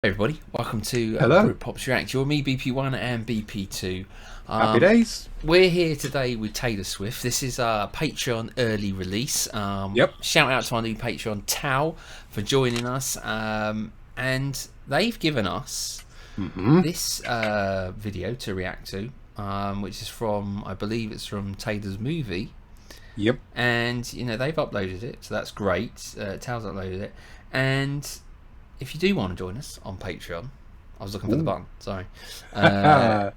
Hey everybody, welcome to Hello. Pops React. You're me, BP1 and BP2. Happy days. We're here today with Taylor Swift. This is our Patreon early release. Yep. Shout out to our new Patreon, Tao, for joining us. And they've given us this video to react to, which is from, I believe it's from Taylor's movie. Yep. And, you know, they've uploaded it, so that's great. Tao's uploaded it. And if you do want to join us on Patreon, I was looking for the button, sorry. You know,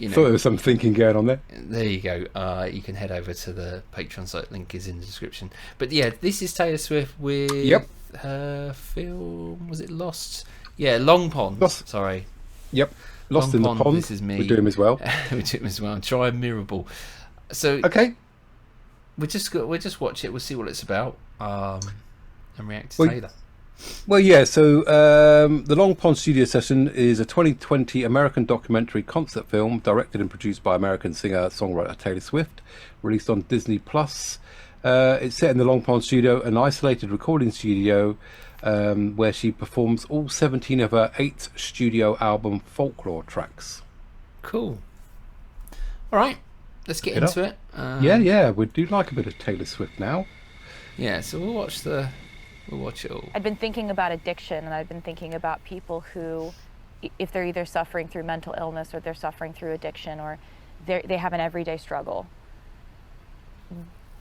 thought there was some thinking going on there. There you go. You can head over to the Patreon site, link is in the description. But yeah, this is Taylor Swift with her film, was it Lost? Yeah, Long Pond. Lost. Sorry. Yep. Lost in the Pond. This is me. We do him as well. We do him as well. Try and Mirrorball. So okay. We'll just watch it, we'll see what it's about. And react to Taylor. Well, yeah, so the Long Pond Studio Session is a 2020 American documentary concert film directed and produced by American singer-songwriter Taylor Swift, released on Disney+. It's set in the Long Pond Studio, an isolated recording studio where she performs all 17 of her 8 studio album folklore tracks. Cool. All right, let's get into it. Yeah, we do like a bit of Taylor Swift now. Yeah, so we'll watch it all. I've been thinking about addiction, and I've been thinking about people who, if they're either suffering through mental illness or they're suffering through addiction, or they have an everyday struggle.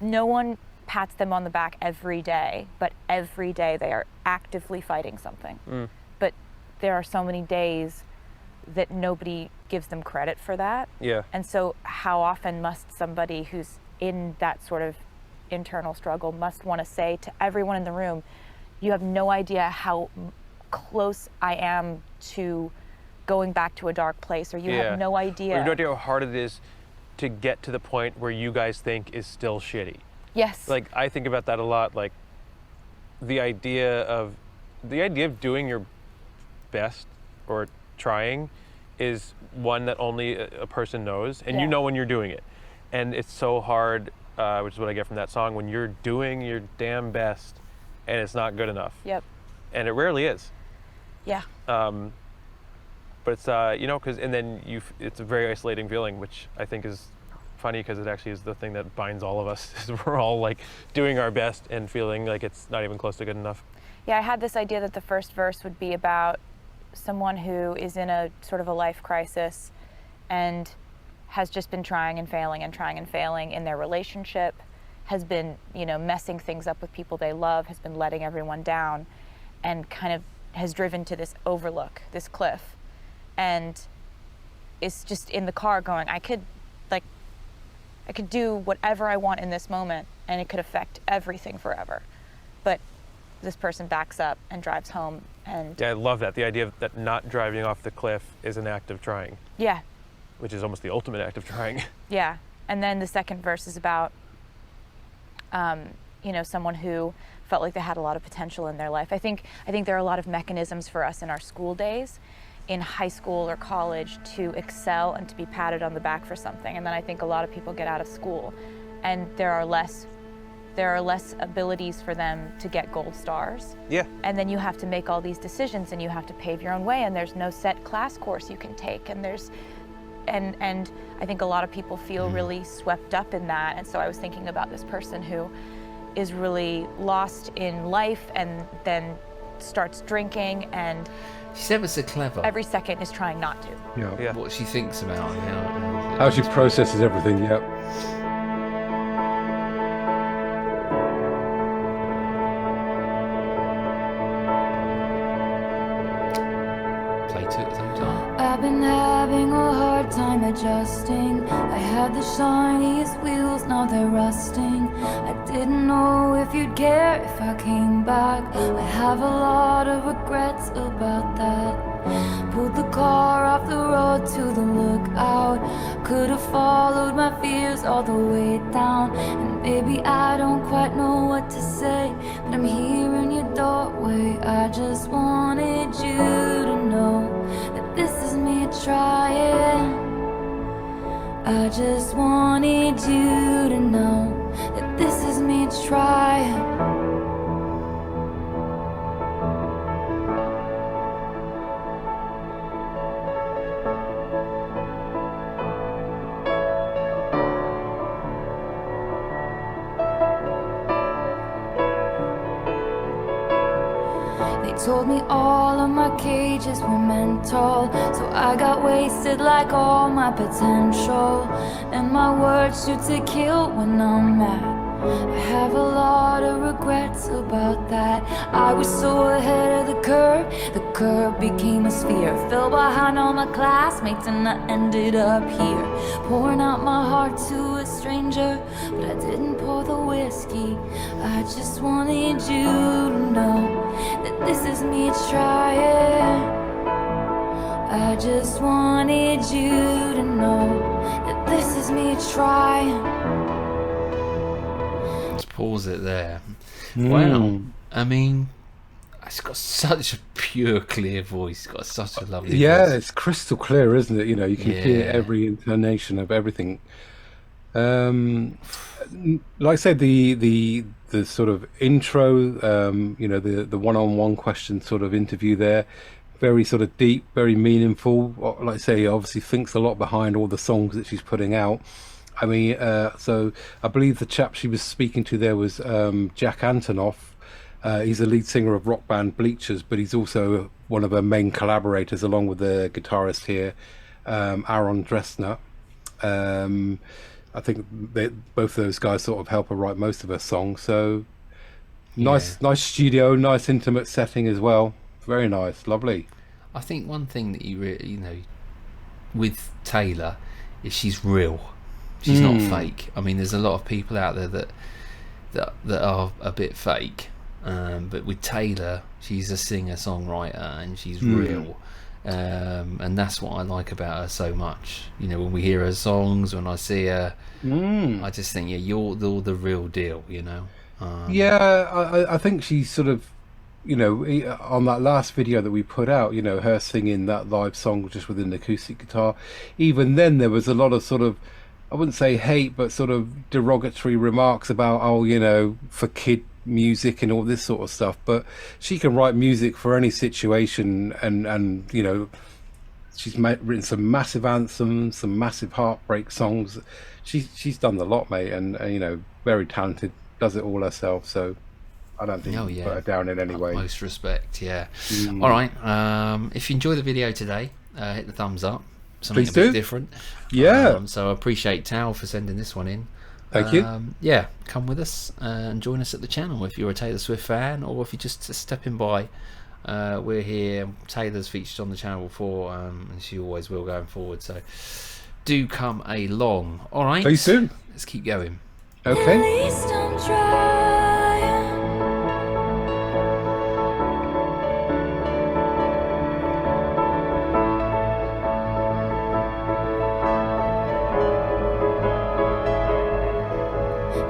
No one pats them on the back every day, but every day they are actively fighting something. But there are so many days that nobody gives them credit for that. Yeah. And so how often must somebody who's in that sort of internal struggle must want to say to everyone in the room, you have no idea how close I am to going back to a dark place, or you have no idea. You have no idea how hard it is to get to the point where you guys think is still shitty. Yes. Like, I think about that a lot, like the idea of doing your best or trying is one that only a person knows, and you know when you're doing it. And it's so hard, which is what I get from that song, when you're doing your damn best and it's not good enough. Yep. And it rarely is. Yeah. But it's, you know, it's a very isolating feeling, which I think is funny because it actually is the thing that binds all of us, is we're all like doing our best and feeling like it's not even close to good enough. Yeah, I had this idea that the first verse would be about someone who is in a sort of a life crisis and has just been trying and failing in their relationship, has been, you know, messing things up with people they love, has been letting everyone down, and kind of has driven to this overlook, this cliff, and is just in the car going, I could do whatever I want in this moment, and it could affect everything forever. But this person backs up and drives home, and yeah, I love that. The idea of that not driving off the cliff is an act of trying. Yeah. Which is almost the ultimate act of trying. Yeah. And then the second verse is about, you know, someone who felt like they had a lot of potential in their life. I think there are a lot of mechanisms for us in our school days, in high school or college, to excel and to be patted on the back for something. And then I think a lot of people get out of school and there are less abilities for them to get gold stars. Yeah. And then you have to make all these decisions and you have to pave your own way, and there's no set class course you can take, and and I think a lot of people feel really swept up in that. And so I was thinking about this person who is really lost in life and then starts drinking, and She's ever so clever. every second is trying not to. Yeah. What she thinks about How she processes everything, yep. Play two at the same time. I've been having a hard time adjusting. I had the shiniest wheels, now they're rusting. I didn't know if you'd care if I came back. I have a lot of regrets about that. Pulled the car off the road to the lookout. Could have followed my fears all the way down. And baby, I don't quite know what to say, but I'm here in your doorway. I just wanted you to know that this is me trying. I just wanted you to know that this is me trying. told me all of my cages were mental, so I got wasted like all my potential. And my words shoot to kill when I'm mad. I have a lot of regrets about that. I was so ahead of the curve became a sphere. Fell behind all my classmates and I ended up here, pouring out my heart to a stranger, but I didn't pour the whiskey. I just wanted you to know that this is me trying. I just wanted you to know that this is me trying. Let's pause it there. Wow. I mean, it's got such a pure, clear voice. It's got such a lovely voice. It's crystal clear, isn't it? You know, you can hear every intonation of everything. Like I said, the sort of intro, you know, the one-on-one question sort of interview there, very sort of deep, very meaningful. Like I say, obviously thinks a lot behind all the songs that she's putting out. I mean, so I believe the chap she was speaking to there was Jack Antonoff. He's the lead singer of rock band Bleachers, but he's also one of her main collaborators, along with the guitarist here, Aaron Dressner. I think both of those guys sort of help her write most of her songs. So nice studio, nice intimate setting as well. Very nice, lovely. I think one thing that you know, with Taylor, is she's real. She's not fake. I mean, there's a lot of people out there that are a bit fake. But with Taylor, she's a singer-songwriter and she's real. And that's what I like about her so much. You know, when we hear her songs, when I see her, I just think, you're the real deal, you know. I think she's sort of, you know, on that last video that we put out, you know, her singing that live song just with an acoustic guitar. Even then, there was a lot of sort of, I wouldn't say hate, but sort of derogatory remarks about, oh, you know, for kid music and all this sort of stuff. But she can write music for any situation, and you know, she's written some massive anthems, some massive heartbreak songs. She's done a lot, mate, and you know, very talented, does it all herself. So I don't think you can put her down in any way. Most respect, All right, if you enjoy the video today, hit the thumbs up. Something Please a bit do. different. So I appreciate Tal for sending this one in. Thank you. Come with us and join us at the channel if you're a Taylor Swift fan, or if you're just stepping by. We're here. Taylor's featured on the channel before, and she always will going forward. So do come along. All right. See you soon. Let's keep going. Okay. At least I'm trying.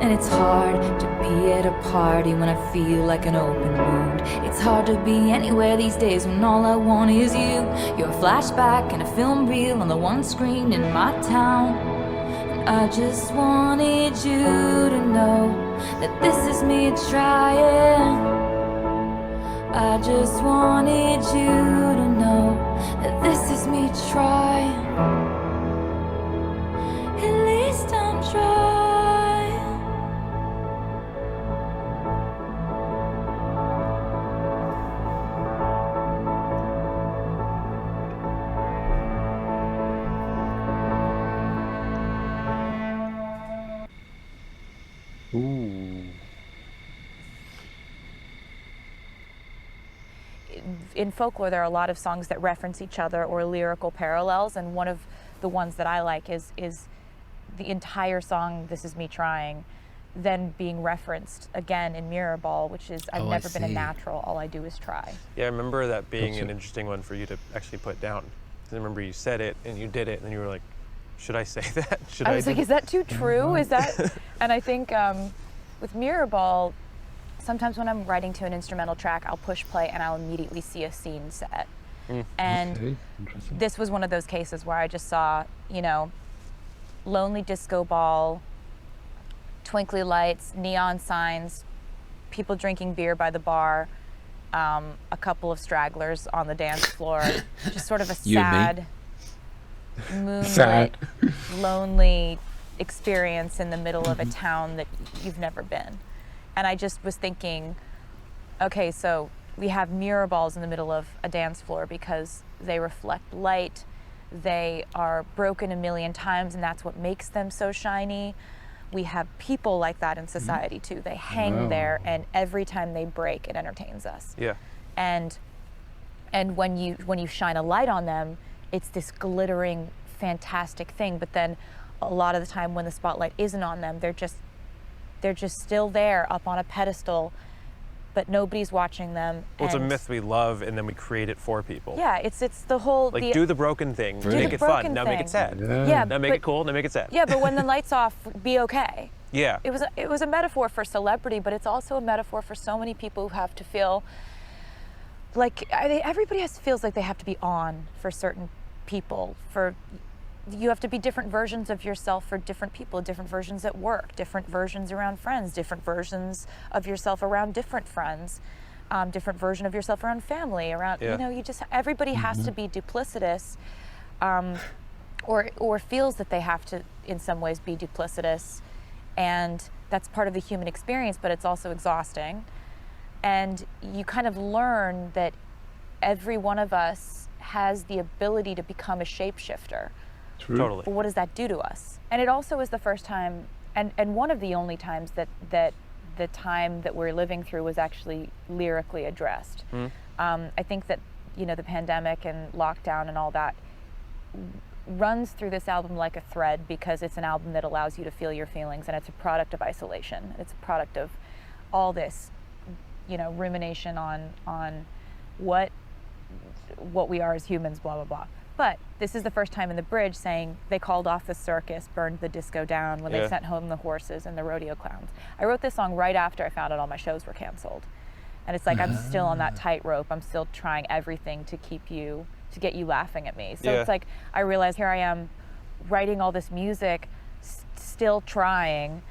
And it's hard to be at a party when I feel like an open wound. It's hard to be anywhere these days when all I want is you. You're a flashback and a film reel on the one screen in my town. And I just wanted you to know that this is me trying. I just wanted you to know that this is me trying. At least I'm trying. In folklore, there are a lot of songs that reference each other or lyrical parallels, and one of the ones that I like is the entire song, This Is Me Trying, then being referenced again in Mirrorball, which is, I've never been a natural, all I do is try. Yeah, I remember that being an interesting one for you to actually put down. I remember you said it, and you did it, and then you were like, should I say that? I was like, is that too true? Is that? And I think with Mirrorball, sometimes when I'm writing to an instrumental track, I'll push play and I'll immediately see a scene set. And this was one of those cases where I just saw, you know, lonely disco ball, twinkly lights, neon signs, people drinking beer by the bar, a couple of stragglers on the dance floor, just sort of a sad, moonlit, lonely experience in the middle of a town that you've never been. And I just was thinking, okay, so We have mirror balls in the middle of a dance floor because they reflect light. They are broken a million times, and that's what makes them so shiny. We have people like that in society too. They hang there, and every time they break, it entertains us. Yeah. And when you shine a light on them, it's this glittering, fantastic thing. But then, a lot of the time, when the spotlight isn't on them, they're just still there, up on a pedestal, but nobody's watching them. Well, it's a myth we love, and then we create it for people. Yeah, it's the whole like do the broken thing, Do make the it fun. broken Now make it thing. sad. Yeah, Now make but- it cool. Now make it sad. Yeah, but when the light's off, be okay. Yeah. It was a metaphor for celebrity, but it's also a metaphor for so many people who have to feel like everybody feels like they have to be on for certain people. You have to be different versions of yourself for different people, different versions at work, different versions around friends, different versions of yourself around different friends, different version of yourself around family, around everybody has to be duplicitous, or feels that they have to in some ways be duplicitous, and that's part of the human experience, but it's also exhausting. And you kind of learn that every one of us has the ability to become a shapeshifter. True. Totally. But what does that do to us? And it also is the first time, and one of the only times that the time that we're living through was actually lyrically addressed. I think that the pandemic and lockdown and all that runs through this album like a thread, because it's an album that allows you to feel your feelings, and it's a product of isolation. It's a product of all this, rumination on what we are as humans, blah, blah, blah. But this is the first time in the bridge saying they called off the circus, burned the disco down when they sent home the horses and the rodeo clowns. I wrote this song right after I found out all my shows were canceled. And it's like I'm still on that tightrope. I'm still trying everything to get you laughing at me. So it's like I realized here I am writing all this music, still trying,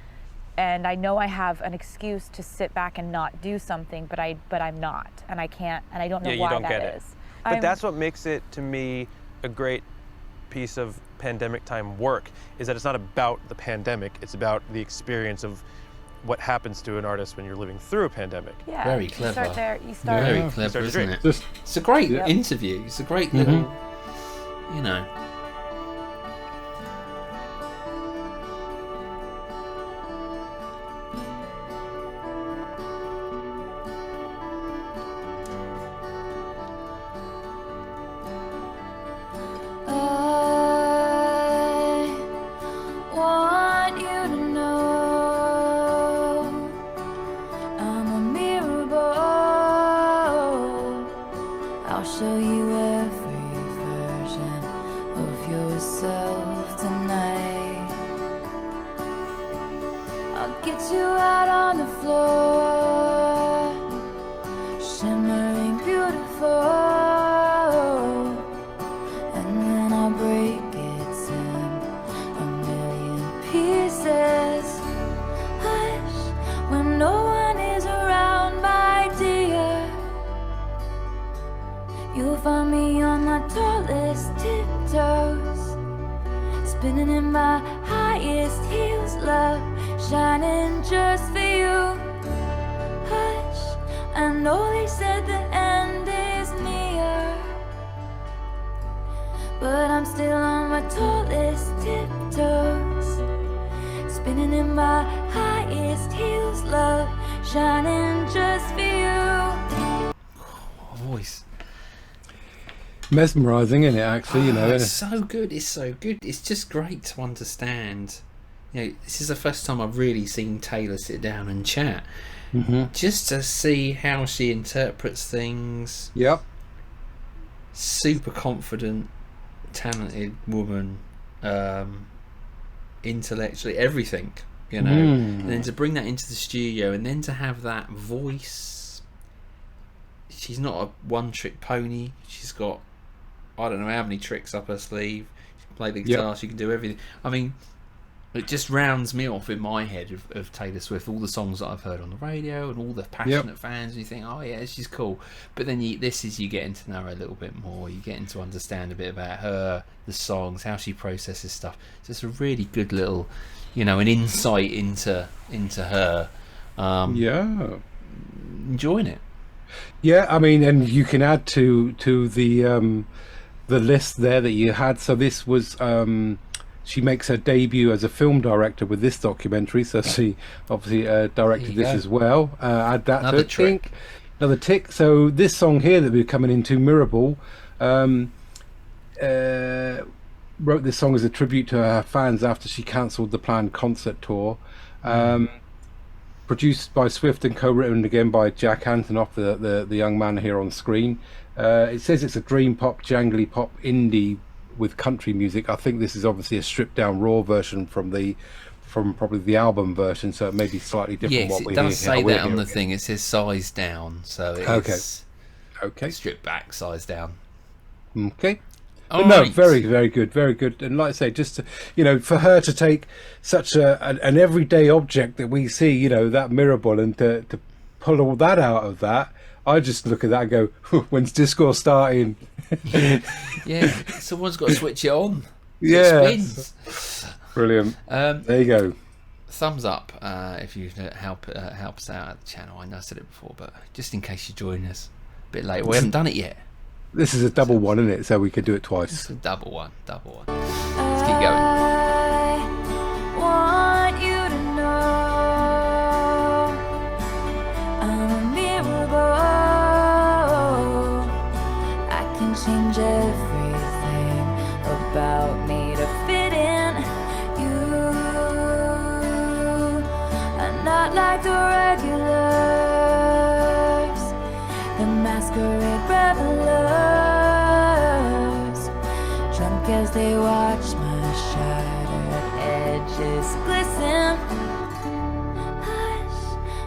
and I know I have an excuse to sit back and not do something, but I'm not, and I can't, and I don't know why that is. But that's what makes it, to me, a great piece of pandemic time work, is that it's not about the pandemic, it's about the experience of what happens to an artist when you're living through a pandemic. Yeah, Very you clever. start there. You start. Very clever, isn't it? Just It's a great interview. It's a great little, spinning in my highest heels, love, shining just for you. Hush, I know they said the end is near, but I'm still on my tallest tiptoes, spinning in my highest heels, love, shining just for you. Voice. mesmerising, isn't it? Actually, you know. It's so good. It's so good. It's just great to understand. This is the first time I've really seen Taylor sit down and chat, just to see how she interprets things. Yep. Super confident, talented woman, intellectually, everything. And then to bring that into the studio, and then to have that voice. She's not a one-trick pony. She's got, I don't know how many tricks up her sleeve. She can play the guitar. She can do everything. I mean, it just rounds me off in my head of Taylor Swift. All the songs that I've heard on the radio and all the passionate fans. And you think, oh yeah, she's cool. But then you getting to know her a little bit more. You're getting to understand a bit about her, the songs, how she processes stuff. So it's a really good little, an insight into her. Yeah. Enjoying it. Yeah, I mean, and you can add to the list there that you had. So this was she makes her debut as a film director with this documentary. So she obviously directed this as well. Add that Another to it. Another tick. So this song here that we're coming into, Mirrorball, wrote this song as a tribute to her fans after she cancelled the planned concert tour. Produced by Swift and co-written again by Jack Antonoff, the young man here on screen. It says it's a dream pop, jangly pop indie with country music. I think this is obviously a stripped down raw version from probably the album version, so it may be slightly different. Yes, it does say that on the thing. It says size down, so it's okay, stripped back, size down. Okay. All But no, right. very, very good, very good. And like I say, just to, for her to take such an everyday object that we see, that Mirrorball, and to pull all that out of that, I just look at that and go, when's disco starting? Yeah, someone's got to switch it on. Yeah. It spins. Brilliant. There you go. Thumbs up if you help us out at the channel. I know I said it before, but just in case you join us a bit late, we haven't done it yet. This is a double one, isn't it? So we could do it twice. It's a double one. Let's keep going. I want you to know I'm a mirrorball. I can change everything about me to fit in you. I'm not like the regulars, the masquerade revelers, drunk as they watch my shattered edges glisten. Hush,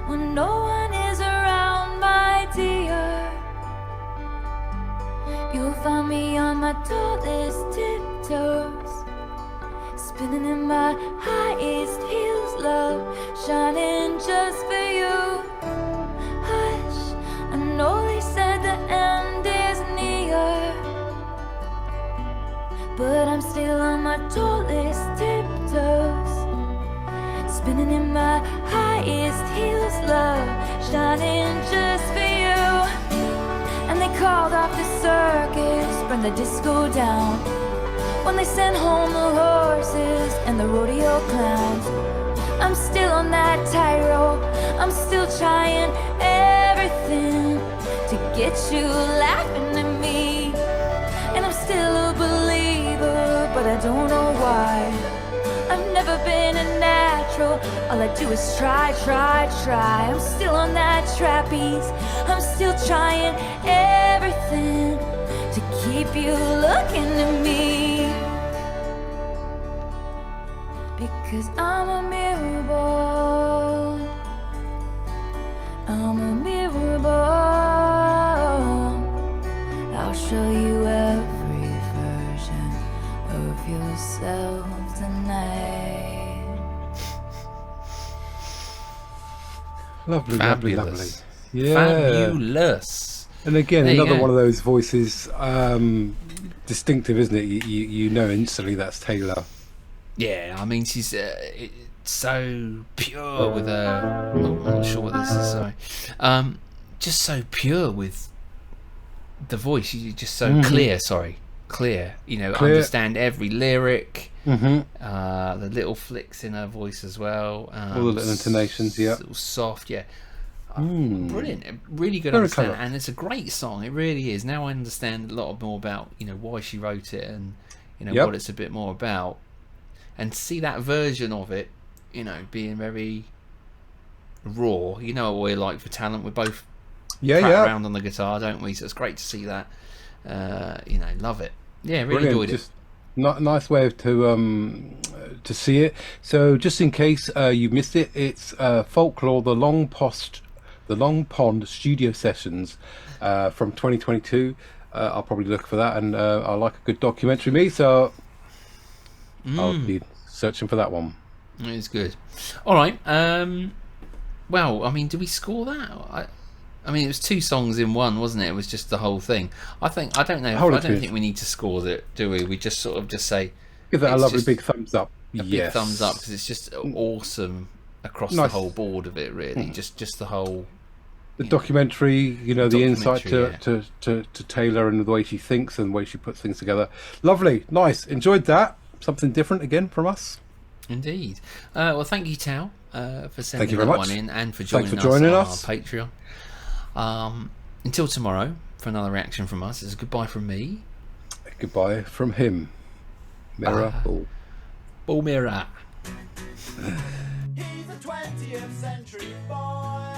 when no one is around, my dear, you'll find me on my tallest tiptoes, spinning in my highest heels, love, shining just for you. Hush, I know they said the end is near, but I'm still on my tallest tiptoes, spinning in my highest heels, love, shining just for you. And they called off the circus, burned the disco down, when they sent home the horses and the rodeo clowns. I'm still on that tightrope, I'm still trying everything to get you laughing at me. And I'm still a believer, but I don't know why. I've never been a natural, all I do is try. I'm still on that trapeze, I'm still trying everything to keep you looking at me. Because I'm a mirrorball, I'm a mirrorball. I'll show you every version of yourself tonight. Lovely, Fabulous. Yeah. Fabulous. And again, There you another go. one of those voices, distinctive, isn't it? You know instantly that's Taylor. Yeah, I mean, she's it's so pure with her. I'm not sure what this is. Sorry, just so pure with the voice. She's just so clear. Sorry, clear. Clear. Understand every lyric. The little flicks in her voice as well. All the little intonations. Yeah. Soft. Yeah. Brilliant, really good Very understanding, clever. and it's a great song. It really is. Now I understand a lot more about why she wrote it and Yep. what it's a bit more about. And to see that version of it, being very raw. What we're like for talent. We're both crack around on the guitar, don't we? So it's great to see that. Love it. Yeah, really Brilliant. enjoyed it. Just nice way to see it. So just in case you missed it, it's Folklore, the Long Pond Studio Sessions from 2022. I'll probably look for that, and I like a good documentary, so I'll be searching for that one. It is good. All right. Well, I mean, do we score that? I mean, it was 2 songs in one, wasn't it? It was just the whole thing. I don't know. I don't think we need to score it, do we? We just sort of just say Give that a it's lovely just big thumbs up. a big thumbs up, because it's just awesome across the Nice. whole board of it. Really, just the whole. The documentary, you know, the insight Documentary, to Taylor and the way she thinks and the way she puts things together. Lovely, nice, enjoyed that. Something different again from us. Indeed. Well, thank you, Tao, for sending you very that much. one in and for Thanks joining for us joining on us. our Patreon. Until tomorrow for another reaction from us. It's a goodbye from me. Goodbye from him. Mirrorball. Bulmer. He's a 20th century boy.